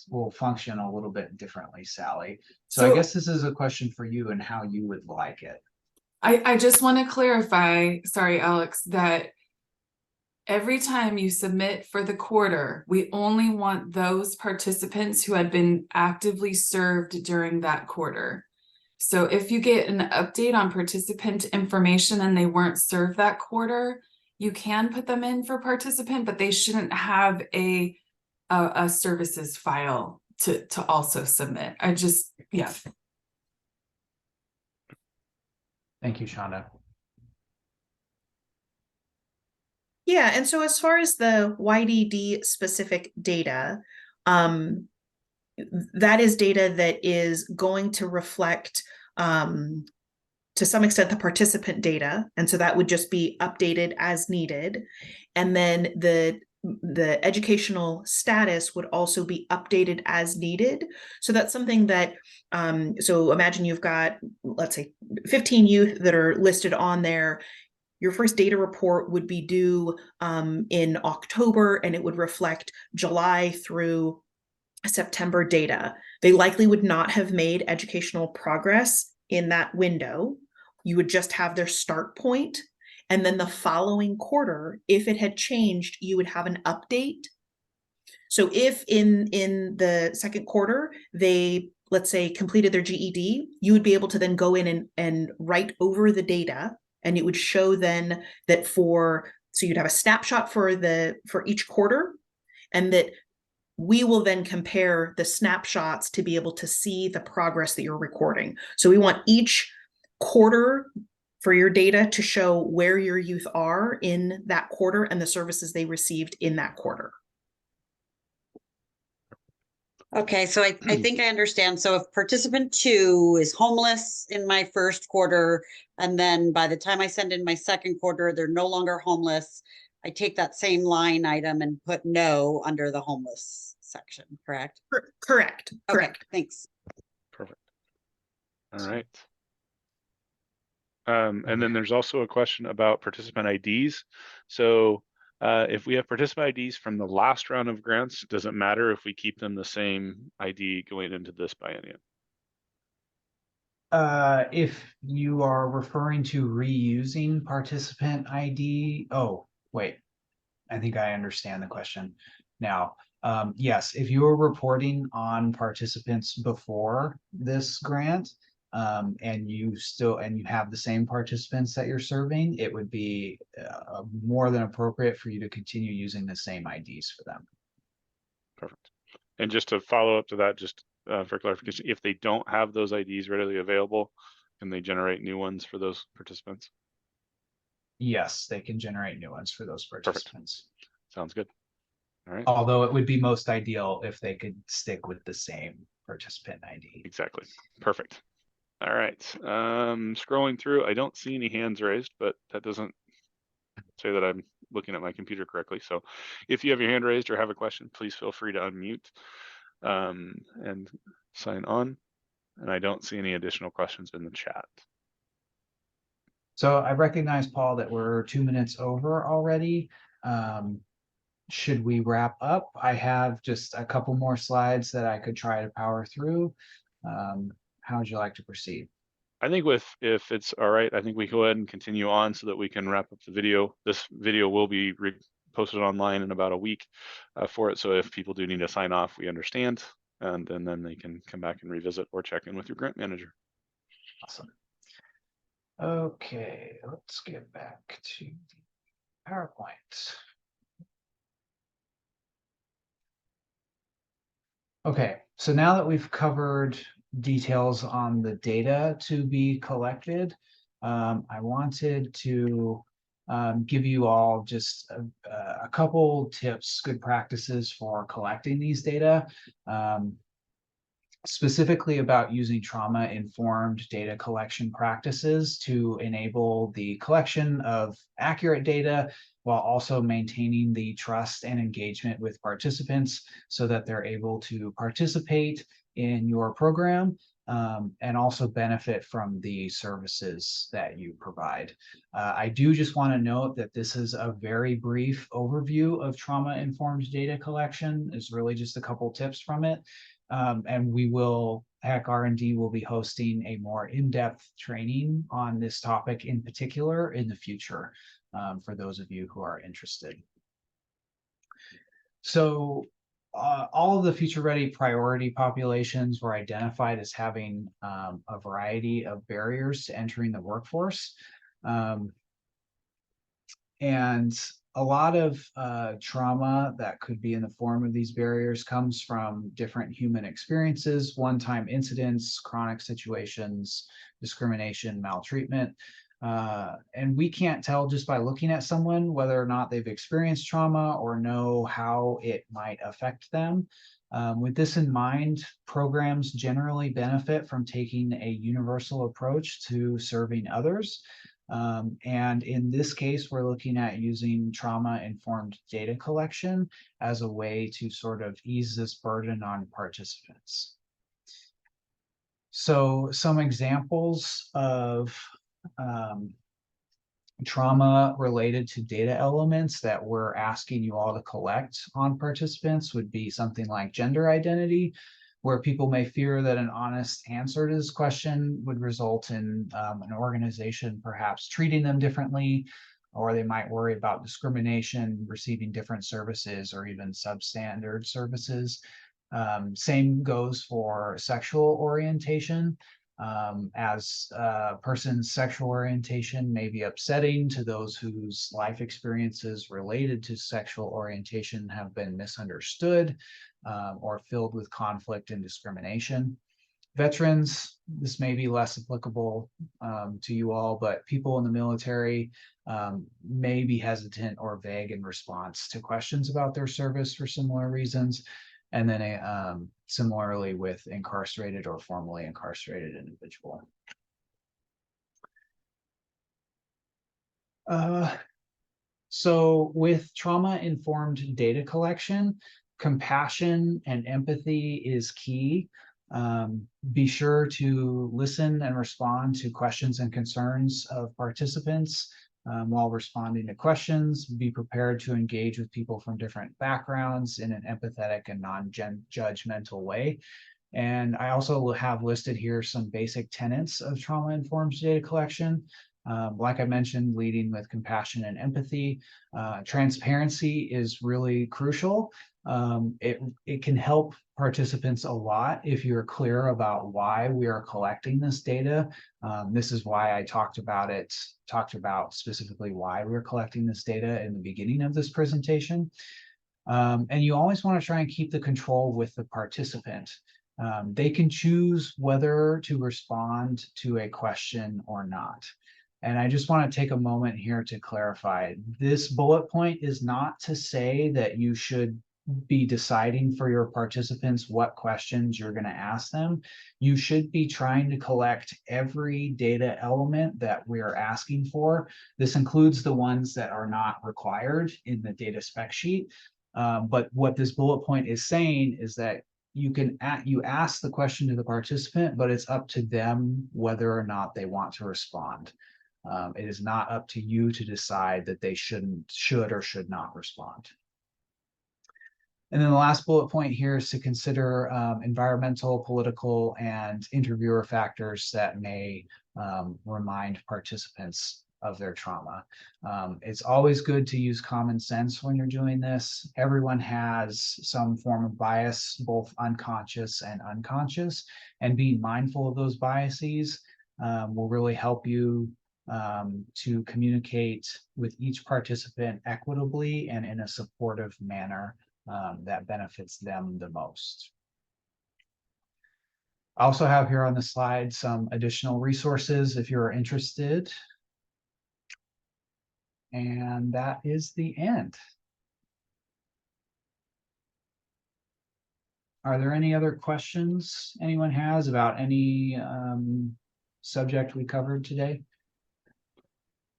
will function a little bit differently, Sally. So I guess this is a question for you and how you would like it. I just want to clarify, sorry, Alex, that every time you submit for the quarter, we only want those participants who had been actively served during that quarter. So if you get an update on participant information and they weren't served that quarter, you can put them in for participant, but they shouldn't have a services file to also submit. Yeah. Thank you, Shonda. Yeah, and so as far as the YDD specific data, that is data that is going to reflect to some extent the participant data, and so that would just be updated as needed. And then the educational status would also be updated as needed. So that's something that, so imagine you've got, let's say, 15 youth that are listed on there. your first data report would be due in October, and it would reflect July through September data. They likely would not have made educational progress in that window. You would just have their start point. And then the following quarter, if it had changed, you would have an update. So if in the second quarter, they, let's say, completed their GED, you would be able to then go in and write over the data, and it would show then that so you'd have a snapshot for each quarter, and that we will then compare the snapshots to be able to see the progress that you're recording. So we want each quarter for your data to show where your youth are in that quarter and the services they received in that quarter. Okay, so I think I understand. So if participant 2 is homeless in my first quarter, and then by the time I send in my second quarter, they're no longer homeless, I take that same line item and put no under the homeless section, correct? Correct. Okay, thanks. Perfect. All right. And then there's also a question about participant IDs. So if we have participant IDs from the last round of grants, does it matter if we keep them the same ID going into this biennium? If you are referring to reusing participant ID, oh, wait, I think I understand the question now. Yes, if you are reporting on participants before this grant, and you have the same participants that you're serving, it would be more than appropriate for you to continue using the same IDs for them. Perfect. And just to follow up to that, just for clarification, if they don't have those IDs readily available, can they generate new ones for those participants? Yes, they can generate new ones for those participants. Perfect. Sounds good. All right. Although it would be most ideal if they could stick with the same participant ID. Exactly. Perfect. All right. Scrolling through, I don't see any hands raised, but that doesn't say that I'm looking at my computer correctly. So if you have your hand raised or have a question, please feel free to unmute and sign on. And I don't see any additional questions in the chat. So I recognize, Paul, that we're 2 minutes over already. Should we wrap up? I have just a couple more slides that I could try to power through. How would you like to proceed? I think if it's all right, I think we go ahead and continue on so that we can wrap up the video. This video will be posted online in about a week for it. So if people do need to sign off, we understand. And then they can come back and revisit or check in with your grant manager. Awesome. Okay, let's get back to the PowerPoint. Okay, so now that we've covered details on the data to be collected, I wanted to give you all just a couple tips, good practices for collecting these data, specifically about using trauma-informed data collection practices to enable the collection of accurate data while also maintaining the trust and engagement with participants so that they're able to participate in your program and also benefit from the services that you provide. I do just want to note that this is a very brief overview of trauma-informed data collection. It's really just a couple tips from it. And HEC R&D will be hosting a more in-depth training on this topic in particular in the future for those of you who are interested. So all of the future-ready priority populations were identified as having a variety of barriers to entering the workforce. And a lot of trauma that could be in the form of these barriers comes from different human experiences, one-time incidents, chronic situations, discrimination, maltreatment. And we can't tell just by looking at someone whether or not they've experienced trauma or know how it might affect them. With this in mind, programs generally benefit from taking a universal approach to serving others. And in this case, we're looking at using trauma-informed data collection as a way to sort of ease this burden on participants. So some examples of Trauma related to data elements that we're asking you all to collect on participants would be something like gender identity, where people may fear that an honest answer to this question would result in an organization perhaps treating them differently, or they might worry about discrimination, receiving different services, or even substandard services. Same goes for sexual orientation. As a person's sexual orientation may be upsetting to those whose life experiences related to sexual orientation have been misunderstood or filled with conflict and discrimination. Veterans, this may be less applicable to you all, but people in the military may be hesitant or vague in response to questions about their service for similar reasons. And then similarly with incarcerated or formerly incarcerated individual. So with trauma-informed data collection, compassion and empathy is key. Be sure to listen and respond to questions and concerns of participants. While responding to questions, be prepared to engage with people from different backgrounds in an empathetic and non-judgmental way. And I also have listed here some basic tenets of trauma-informed data collection. Like I mentioned, leading with compassion and empathy. Transparency is really crucial. It can help participants a lot if you're clear about why we are collecting this data. This is why I talked about specifically why we're collecting this data in the beginning of this presentation. And you always want to try and keep the control with the participant. They can choose whether to respond to a question or not. And I just want to take a moment here to clarify. This bullet point is not to say that you should be deciding for your participants what questions you're going to ask them. You should be trying to collect every data element that we're asking for. This includes the ones that are not required in the data spec sheet. But what this bullet point is saying is that you ask the question to the participant, but it's up to them whether or not they want to respond. It is not up to you to decide that they should or should not respond. And then the last bullet point here is to consider environmental, political, and interviewer factors that may remind participants of their trauma. It's always good to use common sense when you're doing this. Everyone has some form of bias, both unconscious and unconscious, and being mindful of those biases will really help you to communicate with each participant equitably and in a supportive manner that benefits them the most. I also have here on the slide some additional resources if you're interested. And that is the end. Are there any other questions anyone has about any subject we covered today?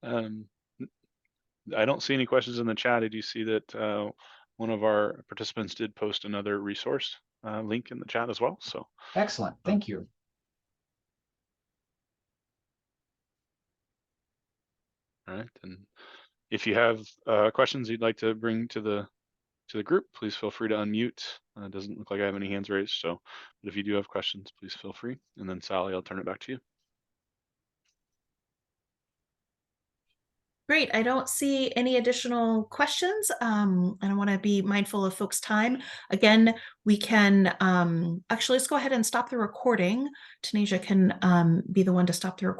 I don't see any questions in the chat. I do see that one of our participants did post another resource link in the chat as well. So excellent, thank you. All right, and if you have questions you'd like to bring to the group, please feel free to unmute. It doesn't look like I have any hands raised, so but if you do have questions, please feel free. And then Sally, I'll turn it back to you. Great. I don't see any additional questions. And I want to be mindful of folks' time. Again, we can actually let's go ahead and stop the recording. Tanisha can be the one to stop the recording.